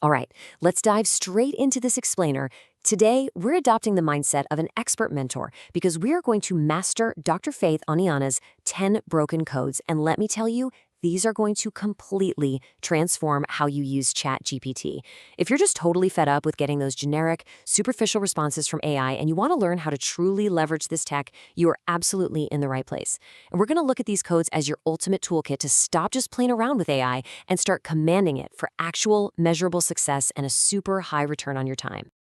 All right, let's dive straight into this explainer. Today, we're adopting the mindset of an expert mentor because we are going to master Dr. Faith Aniana's 10 broken codes. And let me tell you, these are going to completely transform how you use Chatgpt. If you're just totally fed up with getting those generic, superficial responses from AI and you want to learn how to truly leverage this tech, you are absolutely in the right place. And we're going to look at these codes as your ultimate toolkit to stop just playing around with AI and start commanding it for actual, measurable success and a super high return on your time.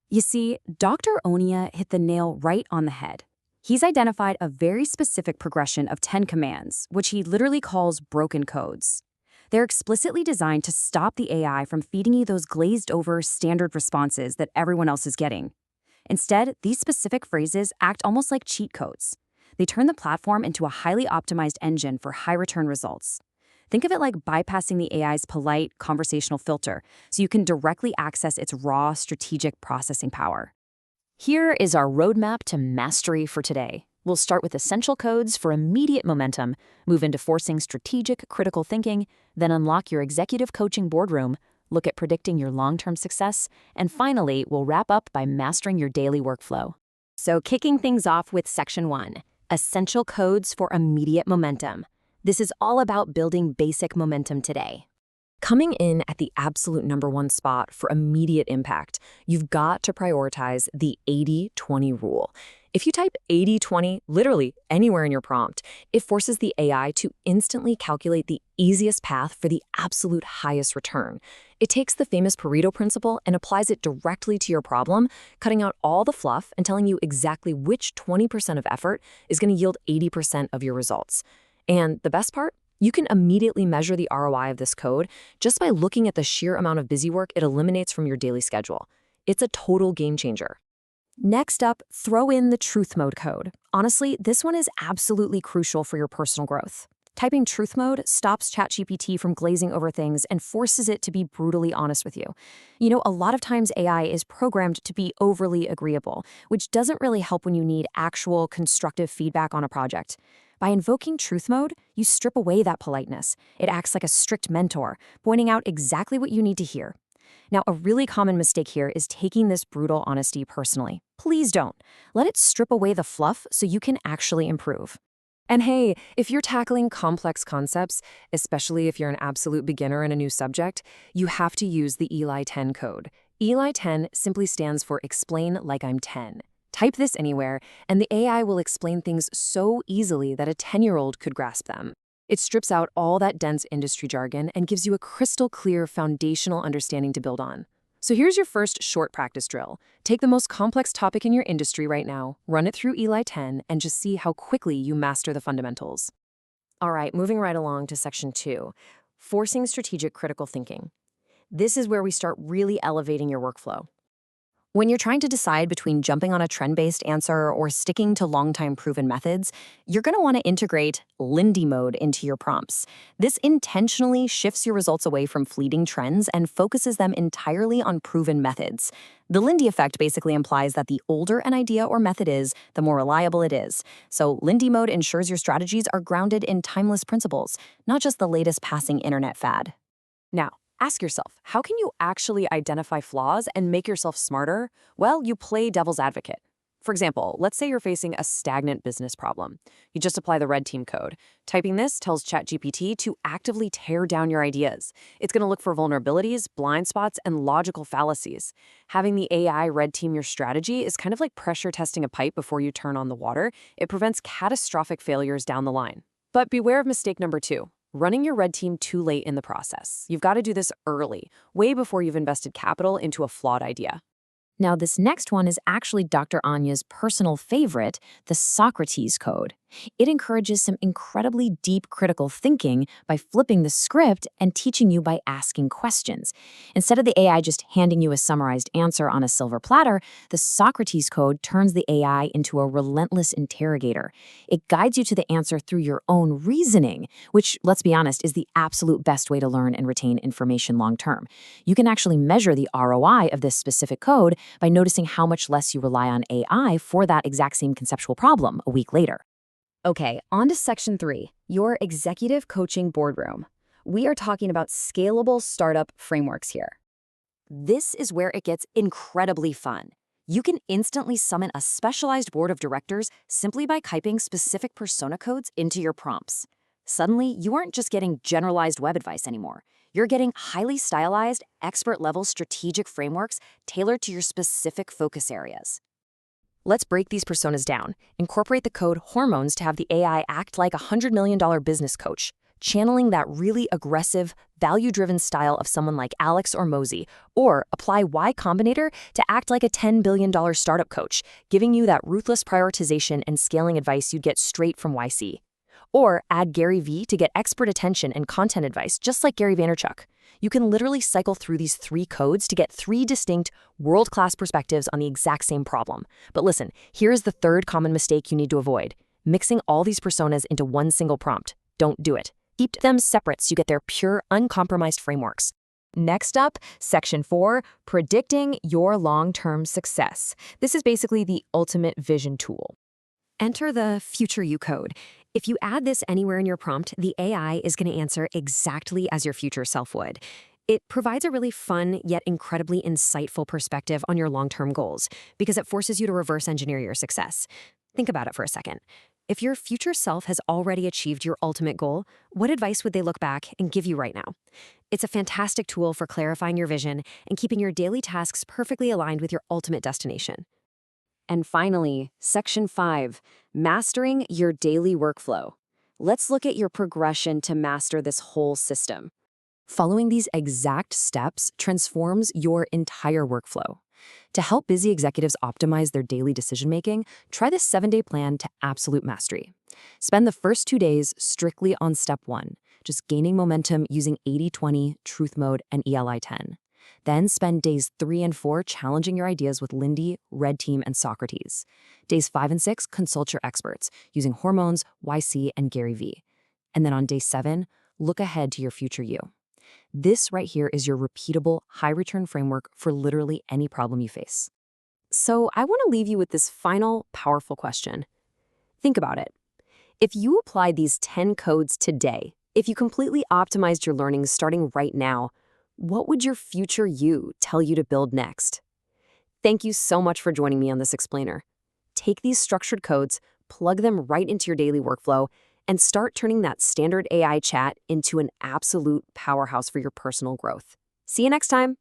You see, Dr. Onia hit the nail right on the head. He's identified a very specific progression of 10 commands, which he literally calls broken codes. They're explicitly designed to stop the AI from feeding you those glazed-over standard responses that everyone else is getting. Instead, these specific phrases act almost like cheat codes. They turn the platform into a highly optimized engine for high-return results. Think of it like bypassing the AI's polite conversational filter, so you can directly access its raw strategic processing power. Here is our roadmap to mastery for today. We'll start with essential codes for immediate momentum, move into forcing strategic critical thinking, then unlock your executive coaching boardroom, look at predicting your long-term success, and finally, we'll wrap up by mastering your daily workflow. So kicking things off with Section 1, Essential Codes for Immediate Momentum. This is all about building basic momentum today. Coming in at the absolute #1 spot for immediate impact, you've got to prioritize the 80-20 rule. If you type 80-20 literally anywhere in your prompt, it forces the AI to instantly calculate the easiest path for the absolute highest return. It takes the famous Pareto principle and applies it directly to your problem, cutting out all the fluff and telling you exactly which 20% of effort is going to yield 80% of your results. And the best part? You can immediately measure the ROI of this code just by looking at the sheer amount of busy work it eliminates from your daily schedule. It's a total game changer. Next up, throw in the truth mode code. Honestly, this one is absolutely crucial for your personal growth. Typing truth mode stops ChatGPT from glazing over things and forces it to be brutally honest with you. You know, a lot of times AI is programmed to be overly agreeable, which doesn't really help when you need actual constructive feedback on a project. By invoking truth mode, you strip away that politeness. It acts like a strict mentor, pointing out exactly what you need to hear. Now, a really common mistake here is taking this brutal honesty personally. Please don't. Let it strip away the fluff so you can actually improve. And hey, if you're tackling complex concepts, especially if you're an absolute beginner in a new subject, you have to use the Eli 10 code. Eli 10 simply stands for Explain Like I'm 10. Type this anywhere, and the AI will explain things so easily that a 10-year-old could grasp them. It strips out all that dense industry jargon and gives you a crystal clear foundational understanding to build on. So here's your first short practice drill. Take the most complex topic in your industry right now, run it through Eli 10, and just see how quickly you master the fundamentals. All right, moving right along to Section 2, Forcing Strategic Critical Thinking. This is where we start really elevating your workflow. When you're trying to decide between jumping on a trend-based answer or sticking to long-time proven methods, you're going to want to integrate Lindy mode into your prompts. This intentionally shifts your results away from fleeting trends and focuses them entirely on proven methods. The Lindy effect basically implies that the older an idea or method is, the more reliable it is. So Lindy mode ensures your strategies are grounded in timeless principles, not just the latest passing internet fad. Now, ask yourself, how can you actually identify flaws and make yourself smarter? Well, you play devil's advocate. For example, let's say you're facing a stagnant business problem. You just apply the red team code. Typing this tells ChatGPT to actively tear down your ideas. It's going to look for vulnerabilities, blind spots, and logical fallacies. Having the AI red team your strategy is kind of like pressure testing a pipe before you turn on the water. It prevents catastrophic failures down the line. But beware of mistake number 2. Running your red team too late in the process. You've got to do this early, way before you've invested capital into a flawed idea. Now, this next one is actually Dr. Anya's personal favorite, the Socrates code. It encourages some incredibly deep critical thinking by flipping the script and teaching you by asking questions. Instead of the AI just handing you a summarized answer on a silver platter, the Socrates code turns the AI into a relentless interrogator. It guides you to the answer through your own reasoning, which, let's be honest, is the absolute best way to learn and retain information long term. You can actually measure the ROI of this specific code by noticing how much less you rely on AI for that exact same conceptual problem a week later. Okay, on to Section 3, your executive coaching boardroom. We are talking about scalable startup frameworks here. This is where it gets incredibly fun. You can instantly summon a specialized board of directors simply by typing specific persona codes into your prompts. Suddenly, you aren't just getting generalized web advice anymore. You're getting highly stylized, expert-level strategic frameworks tailored to your specific focus areas. Let's break these personas down. Incorporate the code hormones to have the AI act like a $100 million business coach, channeling that really aggressive, value-driven style of someone like Alex or Mosey, or apply Y Combinator to act like a $10 billion startup coach, giving you that ruthless prioritization and scaling advice you'd get straight from YC. Or add Gary V to get expert attention and content advice, just like Gary Vaynerchuk. You can literally cycle through these 3 codes to get 3 distinct, world-class perspectives on the exact same problem. But listen, here's the third common mistake you need to avoid: mixing all these personas into one single prompt. Don't do it. Keep them separate so you get their pure, uncompromised frameworks. Next up, Section 4, Predicting Your Long-Term Success. This is basically the ultimate vision tool. Enter the future you code. If you add this anywhere in your prompt, the AI is going to answer exactly as your future self would. It provides a really fun yet incredibly insightful perspective on your long-term goals because it forces you to reverse engineer your success. Think about it for a second. If your future self has already achieved your ultimate goal, what advice would they look back and give you right now? It's a fantastic tool for clarifying your vision and keeping your daily tasks perfectly aligned with your ultimate destination. And finally, Section 5, Mastering Your Daily Workflow. Let's look at your progression to master this whole system. Following these exact steps transforms your entire workflow. To help busy executives optimize their daily decision-making, try this 7-day plan to absolute mastery. Spend the first 2 days strictly on step 1, just gaining momentum using 80-20, Truth Mode, and ELI-10. Then spend days 3 and 4 challenging your ideas with Lindy, Red Team, and Socrates. Days 5 and 6, consult your experts using Hormones, YC, and Gary V. And then on day 7, look ahead to your future you. This right here is your repeatable, high-return framework for literally any problem you face. So I want to leave you with this final, powerful question. Think about it. If you applied these 10 codes today, if you completely optimized your learning starting right now, what would your future you tell you to build next? Thank you so much for joining me on this explainer. Take these structured codes, plug them right into your daily workflow, and start turning that standard AI chat into an absolute powerhouse for your personal growth. See you next time.